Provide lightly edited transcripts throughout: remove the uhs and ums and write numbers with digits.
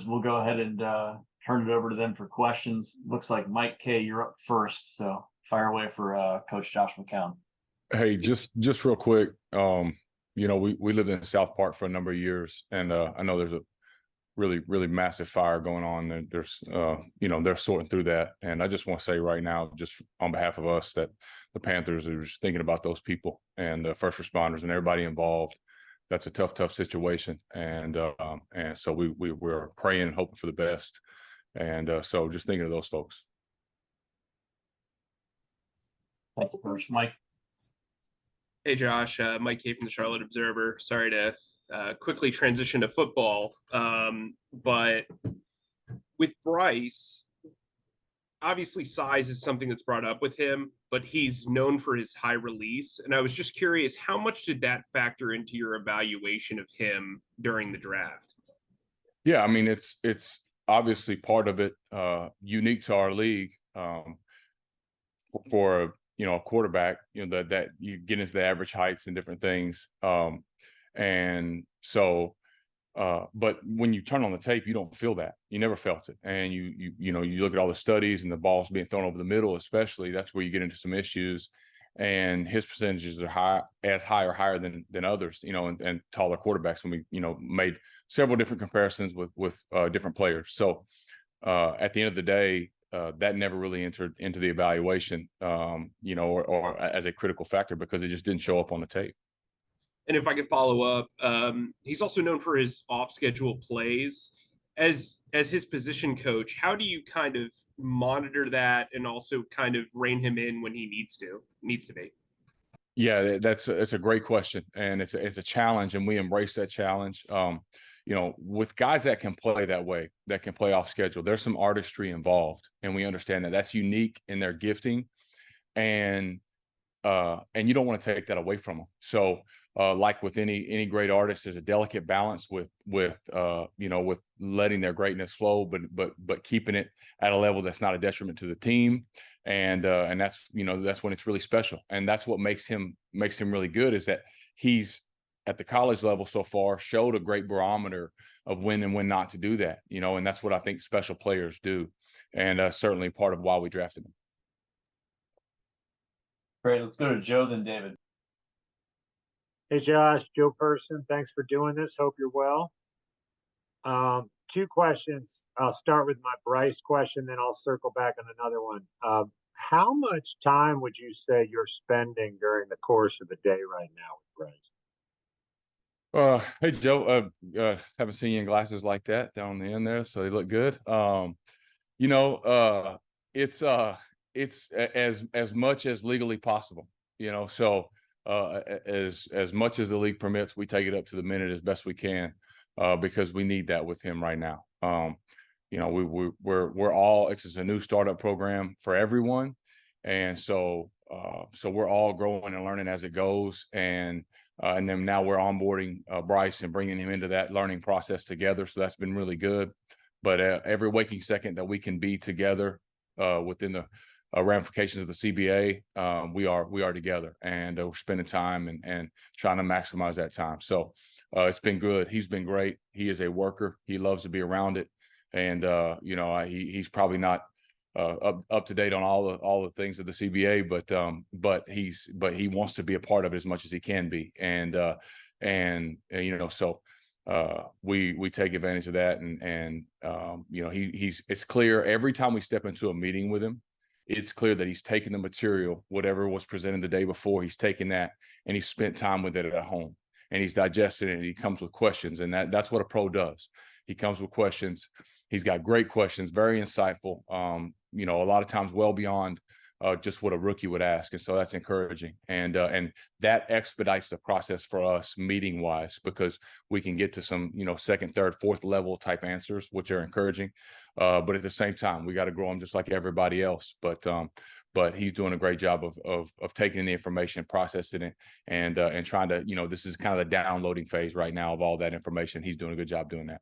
We'll go ahead and turn it over to them for questions. Looks like Mike K, you're up first, so fire away for Coach Josh McCown. Hey, just real quick. We lived in South Park for a number of years, and I know there's a really massive fire going on. And there's they're sorting through that, and I just want to say right now, just on behalf of us, that the Panthers are just thinking about those people and the first responders and everybody involved. That's a tough situation, and so we're praying and hoping for the best, and so just thinking of those folks. Thank you, Coach. Mike. Hey, Josh. Mike K from the Charlotte Observer. Sorry to quickly transition to football, but with Bryce, obviously size is something that's brought up with him, but he's known for his high release. And I was just curious, how much did that factor into your evaluation of him during the draft? Yeah, I mean, it's obviously part of it, unique to our league, for a quarterback, that you get into the average heights and different things. And so, but when you turn on the tape, you don't feel that. You never felt it. And you look at all the studies and the balls being thrown over the middle, especially, that's where you get into some issues. And his percentages are high or higher than others, and taller quarterbacks. And we, made several different comparisons with different players. So at the end of the day, that never really entered into the evaluation, or as a critical factor, because it just didn't show up on the tape. And if I could follow up, he's also known for his off-schedule plays. As his position coach, how do you kind of monitor that and also kind of rein him in when he needs to be? Yeah, it's a great question, and it's a challenge, and we embrace that challenge. With guys that can play that way, that can play off schedule, there's some artistry involved, and we understand that that's unique in their gifting, and you don't want to take that away from them. So, like with any great artist, there's a delicate balance with letting their greatness flow, but keeping it at a level that's not a detriment to the team, and that's when it's really special, and that's what makes him really good, is that he's at the college level so far showed a great barometer of when and when not to do that, and that's what I think special players do, and certainly part of why we drafted him. Great. Let's go to Joe, then David. Hey, Josh, Joe Person. Thanks for doing this. Hope you're well. Two questions. I'll start with my Bryce question, then I'll circle back on another one. How much time would you say you're spending during the course of the day right now with Bryce? Hey, Joe. Haven't seen you in glasses like that down the end there, so they look good. It's as much as legally possible, so as much as the league permits, we take it up to the minute as best we can, because we need that with him right now. We're all, it's just a new startup program for everyone, and so we're all growing and learning as it goes, and then now we're onboarding Bryce and bringing him into that learning process together. So that's been really good. But every waking second that we can be together within the ramifications of the CBA, we are together, and we're spending time and trying to maximize that time. So it's been good. He's been great. He is a worker. He loves to be around it, and he's probably not up to date on all the things of the CBA, but he wants to be a part of it as much as he can be, and so we take advantage of that, and it's clear every time we step into a meeting with him. It's clear that he's taken the material, whatever was presented the day before, he's taken that and he's spent time with it at home, and he's digested it, and he comes with questions, and that's what a pro does. He comes with questions. He's got great questions, very insightful, a lot of times well beyond just what a rookie would ask. And so that's encouraging. And that expedites the process for us meeting wise, because we can get to some, second, third, fourth level type answers, which are encouraging. But at the same time, we got to grow him just like everybody else. But he's doing a great job of taking the information, processing it, and trying to, this is kind of the downloading phase right now of all that information. He's doing a good job doing that.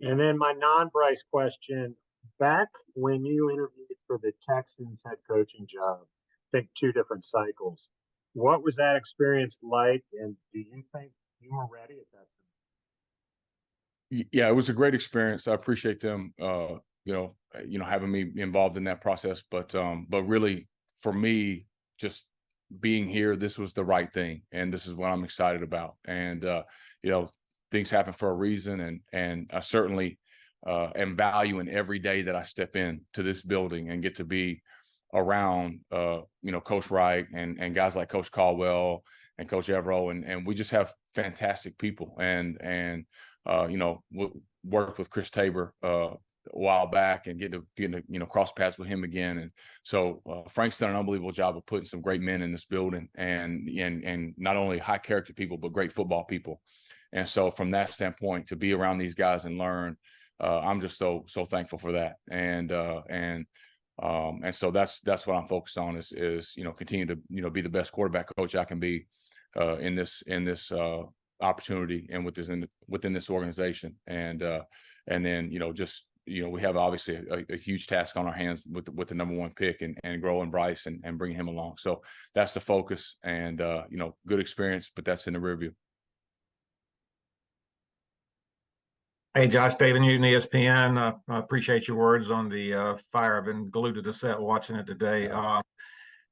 And then my non-Bryce question, back when you interviewed for the Texans head coaching job, I think 2 different cycles, what was that experience like? And do you think you were ready at that Yeah, it was a great experience. I appreciate them, having me involved in that process. But really, for me, just being here, this was the right thing, and this is what I'm excited about. And things happen for a reason, and I certainly am valuing every day that I step in to this building and get to be around Coach Reich and guys like Coach Caldwell and Coach Evero, and we just have fantastic people, and worked with Chris Tabor a while back and get to cross paths with him again. And so Frank's done an unbelievable job of putting some great men in this building, and not only high character people, but great football people. And so from that standpoint, to be around these guys and learn, I'm just so thankful for that. And so that's what I'm focused on is continue to be the best quarterback coach I can be in this opportunity and within this organization. And then we have obviously a huge task on our hands with the number one pick and growing Bryce and bringing him along. So that's the focus, and good experience, but that's in the rear view. Hey, Josh, David Newton, ESPN. I appreciate your words on the fire. I've been glued to the set watching it today.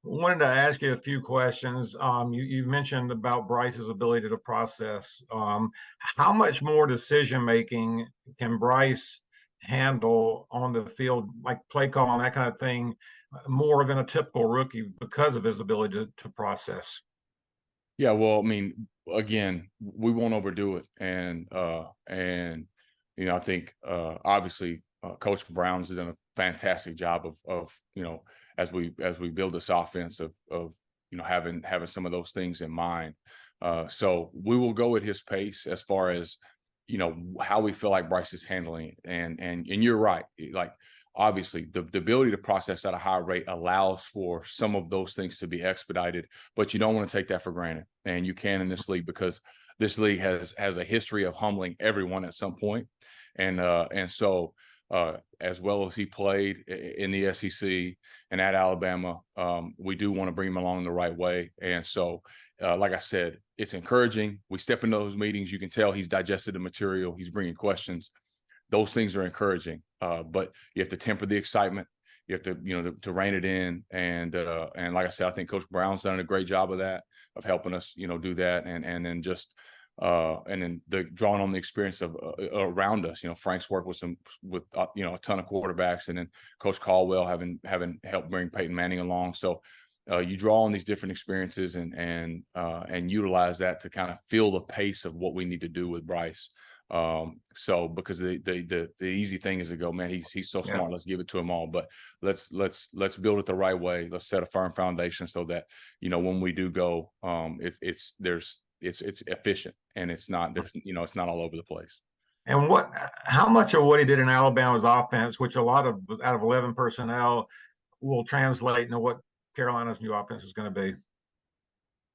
Wanted to ask you a few questions. You mentioned about Bryce's ability to process. How much more decision-making can Bryce handle on the field, like play call and that kind of thing, more than a typical rookie because of his ability to process? Yeah, well, I mean, again, we won't overdo it. And I think obviously Coach Brown's done a fantastic job of as we build this offense of having some of those things in mind. So we will go at his pace as far as how we feel like Bryce is handling it. And you're right, like obviously the ability to process at a high rate allows for some of those things to be expedited, but you don't want to take that for granted. And you can in this league, because this league has a history of humbling everyone at some point. And so as well as he played in the SEC and at Alabama, we do want to bring him along the right way. And so, like I said, it's encouraging. We step into those meetings, you can tell he's digested the material, he's bringing questions. Those things are encouraging, but you have to temper the excitement. You have to, to rein it in. And like I said, I think Coach Brown's done a great job of that, of helping us, do that. And then just, and then drawing on the experience of around us. Frank's worked with a ton of quarterbacks, and then Coach Caldwell having helped bring Peyton Manning along. So you draw on these different experiences and utilize that to kind of feel the pace of what we need to do with Bryce. So because the easy thing is to go, man, he's so smart, let's give it to him all. But let's build it the right way. Let's set a firm foundation so that when we do go, it's efficient, and it's not it's not all over the place. And how much of what he did in Alabama's offense, which a lot of out of 11 personnel, will translate into what Carolina's new offense is going to be?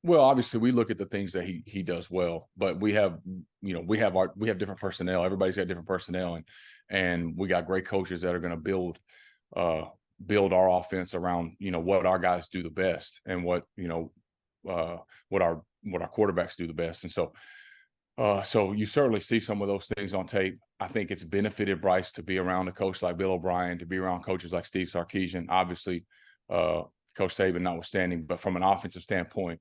Well, obviously we look at the things that he does well, but we have different personnel. Everybody's got different personnel, and we got great coaches that are going to build our offense around what our guys do the best, and what our quarterbacks do the best. And so you certainly see some of those things on tape. I think it's benefited Bryce to be around a coach like Bill O'Brien, to be around coaches like Steve Sarkisian, obviously Coach Saban notwithstanding. But from an offensive standpoint,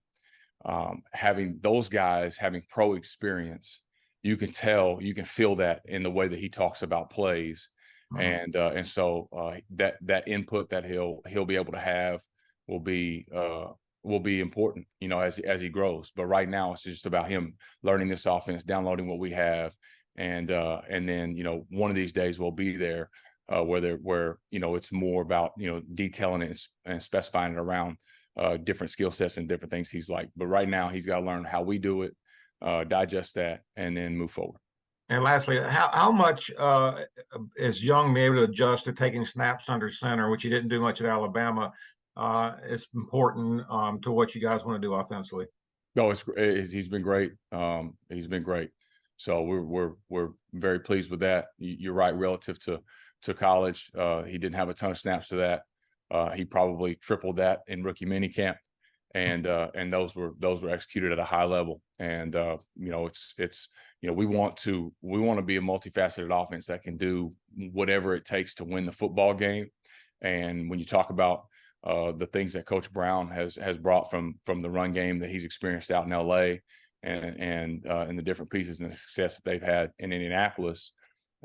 having those guys having pro experience, you can feel that in the way that he talks about plays. And so that input that he'll be able to have will be important, as he grows. But right now it's just about him learning this offense, downloading what we have, and then one of these days we'll be there where it's more about detailing it and specifying it around different skill sets and different things he's like. But right now he's got to learn how we do it, digest that, and then move forward. And lastly, how much is Young able to adjust to taking snaps under center, which he didn't do much at Alabama? It's important to what you guys want to do offensively. No, he's been great. He's been great. So we're very pleased with that. You're right, relative to college, he didn't have a ton of snaps to that. He probably tripled that in rookie minicamp, and those were executed at a high level. And it's we want to be a multifaceted offense that can do whatever it takes to win the football game. And when you talk about the things that Coach Brown has brought from the run game that he's experienced out in LA, and the different pieces and the success that they've had in Indianapolis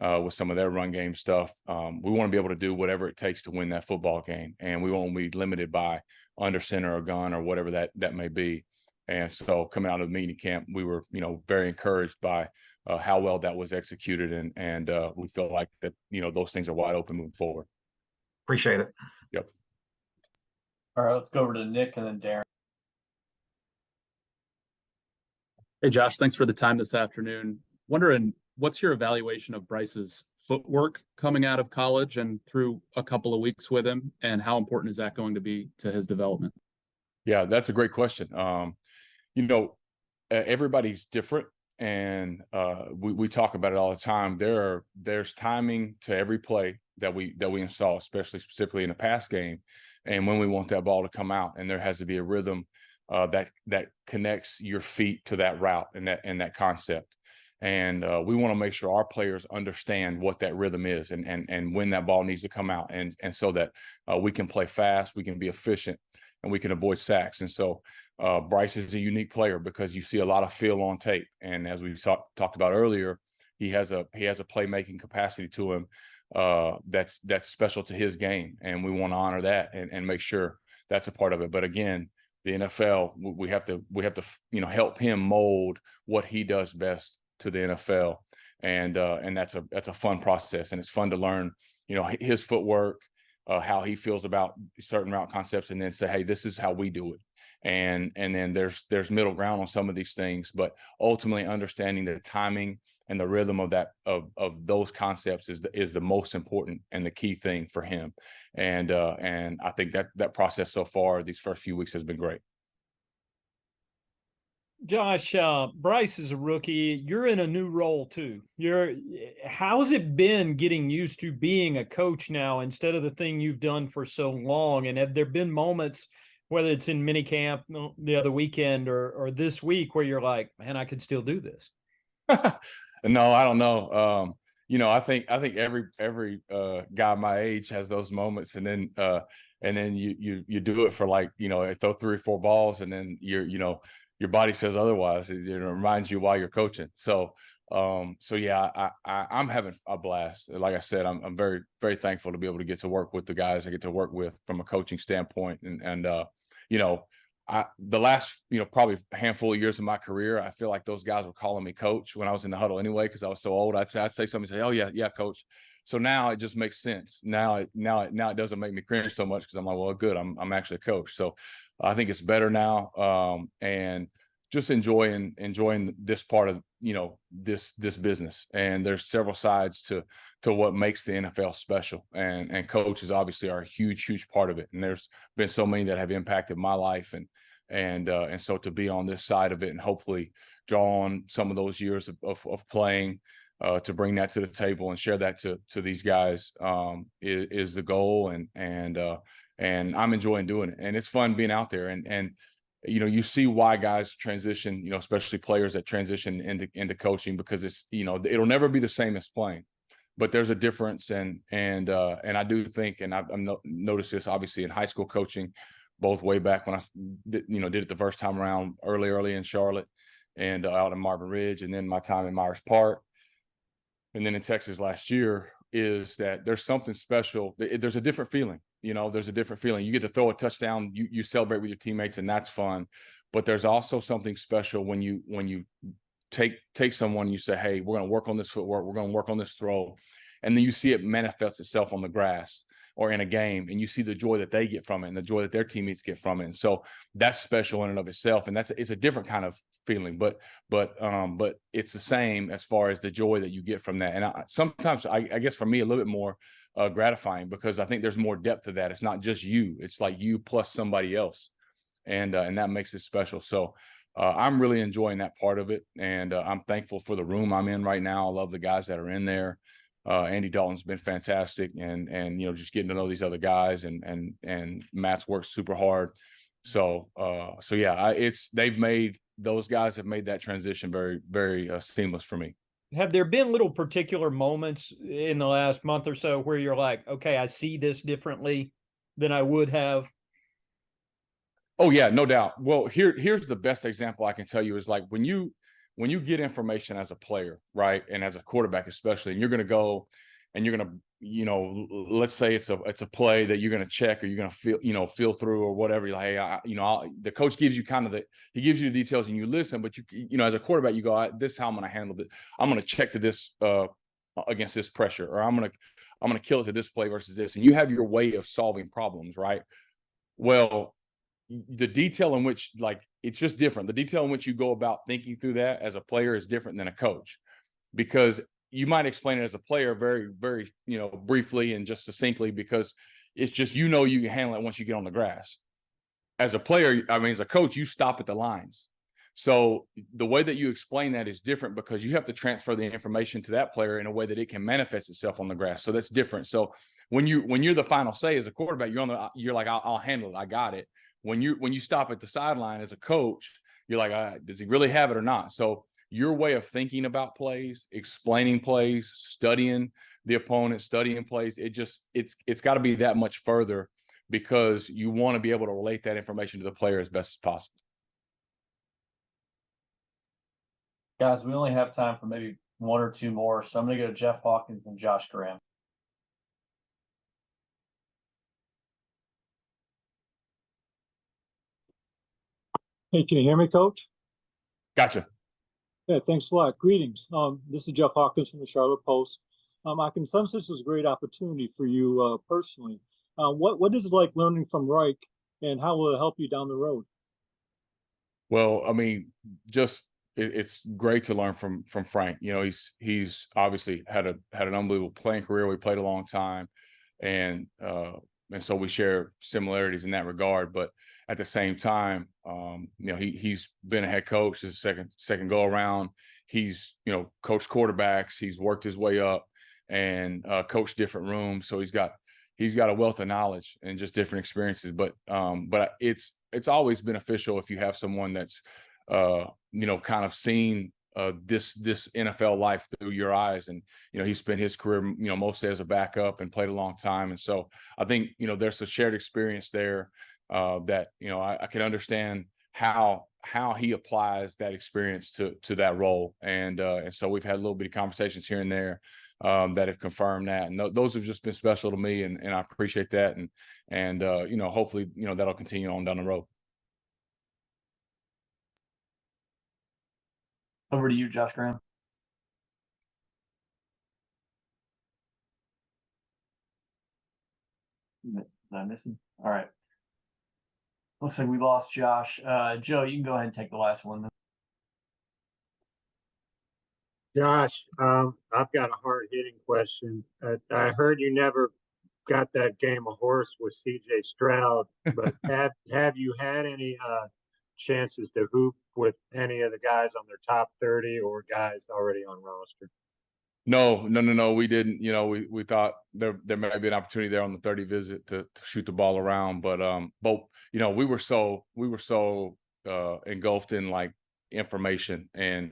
with some of their run game stuff, we want to be able to do whatever it takes to win that football game, and we won't be limited by under center or gun or whatever that may be. And so coming out of the meeting camp, we were very encouraged by how well that was executed, and we feel like that those things are wide open moving forward. Appreciate it. Yep. All right, let's go over to Nick and then Darren. Hey, Josh, thanks for the time this afternoon. Wondering, what's your evaluation of Bryce's footwork coming out of college and through a couple of weeks with him, and how important is that going to be to his development? Yeah, that's a great question. Everybody's different, and we talk about it all the time. There's timing to every play that we install, specifically in a pass game, and when we want that ball to come out, and there has to be a rhythm that connects your feet to that route and that concept. And we want to make sure our players understand what that rhythm is, and when that ball needs to come out, and so that we can play fast, we can be efficient, and we can avoid sacks. And so Bryce is a unique player because you see a lot of feel on tape, and as we talked about earlier, he has a playmaking capacity to him that's special to his game, and we want to honor that and make sure that's a part of it. But again, the NFL, we have to help him mold what he does best to the NFL, and that's a fun process, and it's fun to learn his footwork, how he feels about certain route concepts, and then say, hey, this is how we do it. And then there's middle ground on some of these things, but ultimately understanding the timing and the rhythm of those concepts is the most important and the key thing for him. And I think that process so far, these first few weeks, has been great. Josh, Bryce is a rookie. You're in a new role too. How's it been getting used to being a coach now instead of the thing you've done for so long? And have there been moments, whether it's in minicamp the other weekend or this week, where you're like, man, I could still do this? No, I don't know. I think every guy my age has those moments, and then you do it for throw 3 or 4 balls, and then your body says otherwise. It reminds you why you're coaching. So yeah, I'm having a blast. Like I said, I'm very, very thankful to be able to get to work with the guys I get to work with from a coaching standpoint. And the last, probably handful of years of my career, I feel like those guys were calling me coach when I was in the huddle anyway, because I was so old. I'd say something, say, oh yeah, coach. So now it just makes sense. Now it doesn't make me cringe so much, because I'm like, well, good, I'm actually a coach. So I think it's better now, and just enjoying this part of this business. And there's several sides to what makes the NFL special, and coaches obviously are a huge part of it. And there's been so many that have impacted my life, and so to be on this side of it and hopefully draw on some of those years of playing, to bring that to the table and share that to these guys is the goal, and I'm enjoying doing it, and it's fun being out there, and you see why guys transition, especially players that transition into coaching, because it's it'll never be the same as playing, but there's a difference, and I do think, and I've noticed this obviously in high school coaching, both way back when I did it the first time around early in Charlotte and out in Marvin Ridge, and then my time in Myers Park, and then in Texas last year, is that there's something special. There's a different feeling. There's a different feeling. You get to throw a touchdown, you celebrate with your teammates, and that's fun. But there's also something special when you take someone, you say, hey, we're going to work on this footwork, we're going to work on this throw, and then you see it manifest itself on the grass or in a game, and you see the joy that they get from it and the joy that their teammates get from it. And so that's special in and of itself, and it's a different kind of feeling, but it's the same as far as the joy that you get from that. And sometimes I guess for me, a little bit more gratifying, because I think there's more depth to that. It's not just you, it's like you plus somebody else, and that makes it special. So I'm really enjoying that part of it, and I'm thankful for the room I'm in right now. I love the guys that are in there. Andy Dalton's been fantastic, and just getting to know these other guys, and Matt's worked super hard. So yeah, those guys have made that transition very, very seamless for me. Have there been little particular moments in the last month or so where you're like, okay, I see this differently than I would have? Oh yeah, no doubt. Well, here's the best example I can tell you is like when you get information as a player, right, and as a quarterback especially, and you're going to go and you're going to, let's say it's a play that you're going to check or you're going to feel through or whatever. You're like, hey, the coach gives you he gives you the details and you listen, but as a quarterback, you go, this is how I'm going to handle it. I'm going to check to this against this pressure, or I'm going to kill it to this play versus this, and you have your way of solving problems, right? Well, the detail in which, like, it's just different. The detail in which you go about thinking through that as a player is different than a coach, because you might explain it as a player very, very, briefly and just succinctly, because it's just, you can handle it once you get on the grass. As a player, as a coach, you stop at the lines. So the way that you explain that is different because you have to transfer the information to that player in a way that it can manifest itself on the grass. So that's different. So when you're the final say as a quarterback, you're like, I'll handle it. I got it. When you stop at the sideline as a coach, you're like, does he really have it or not? So your way of thinking about plays, explaining plays, studying the opponent, studying plays, it's got to be that much further, because you want to be able to relate that information to the player as best as possible. Guys, we only have time for maybe one or two more, so I'm going to go to Jeff Hawkins and Josh Graham. Hey, can you hear me, Coach? Gotcha. Yeah, thanks a lot. Greetings. This is Jeff Hawkins from the Charlotte Post. I can sense this is a great opportunity for you personally. What is it like learning from Reich, and how will it help you down the road? Well, it's great to learn from Frank. He's obviously had an unbelievable playing career. We played a long time, and so we share similarities in that regard. But at the same time, he's been a head coach. This is second go around. He's coached quarterbacks. He's worked his way up and coached different rooms. So he's got a wealth of knowledge and just different experiences. But it's always beneficial if you have someone that's kind of seen this NFL life through your eyes. And he spent his career mostly as a backup and played a long time. And so I think there's a shared experience there that I can understand how he applies that experience to that role. And so we've had a little bit of conversations here and there that have confirmed that, and those have just been special to me, and I appreciate that. And hopefully that'll continue on down the road. Over to you, Josh Graham. Did I miss him? All right. Looks like we lost Josh. Joe, you can go ahead and take the last one. Josh, I've got a hard-hitting question. I heard you never got that game a horse with C.J. Stroud, but have you had any chances to hoop with any of the guys on their top 30 or guys already on roster? No, we didn't. We thought there might be an opportunity there on the 30 visit to shoot the ball around, but we were so engulfed in like information and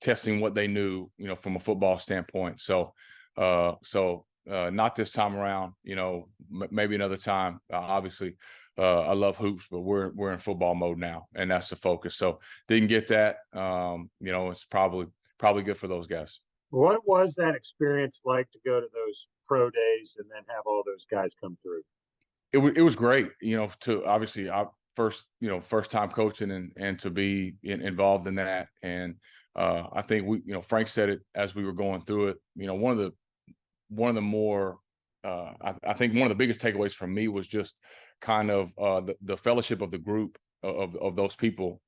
testing what they knew, from a football standpoint. So not this time around. Maybe another time. Obviously, I love hoops, but we're in football mode now, and that's the focus. So didn't get that. It's probably good for those guys. What was that experience like to go to those pro days and then have all those guys come through? It was great, to obviously our first time coaching and to be involved in that. And I think Frank said it as we were going through it. One of the more I think one of the biggest takeaways from me was just kind of the fellowship of the group of those people,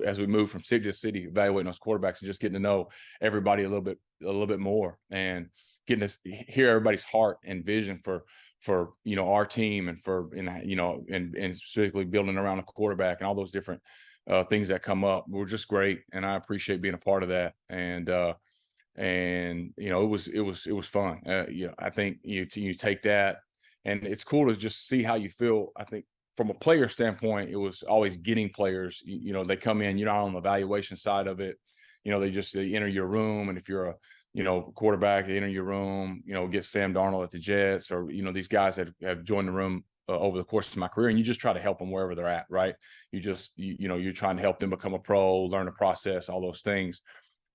as we move from city to city, evaluating those quarterbacks and just getting to know everybody a little bit more, and getting to hear everybody's heart and vision for our team, and and specifically building around a quarterback and all those different things that come up were just great. And I appreciate being a part of that. And it was fun. I think you take that, and it's cool to just see how you feel. I think from a player standpoint, it was always getting players. You know, they come in, you're not on the evaluation side of it. You know, they enter your room, and if you're a quarterback, they enter your room. You know, get Sam Darnold at the Jets, or these guys that have joined the room over the course of my career, and you just try to help them wherever they're at, right? You're trying to help them become a pro, learn the process, all those things.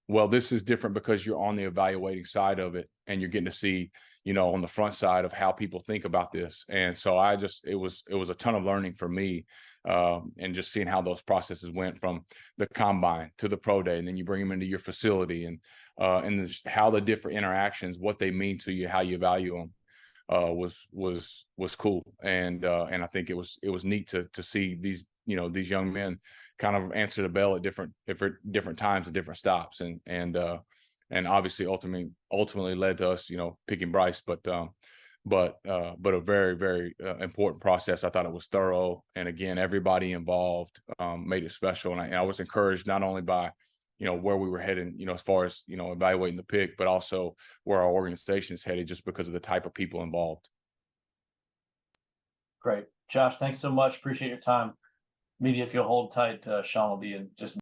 Well, this is different because you're on the evaluating side of it, and you're getting to see, on the front side of how people think about this. And so it was a ton of learning for me, and just seeing how those processes went from the combine to the pro day, and then you bring them into your facility, and how the different interactions, what they mean to you, how you value them, was cool. And I think it was neat to see these young men kind of answer the bell at different times and different stops, and obviously ultimately led to us picking Bryce, but a very, very important process. I thought it was thorough, and again, everybody involved made it special, and I was encouraged not only by where we were heading, as far as evaluating the pick, but also where our organization is headed, just because of the type of people involved. Great. Josh, thanks so much. Appreciate your time. Media, if you'll hold tight, Sean will be in just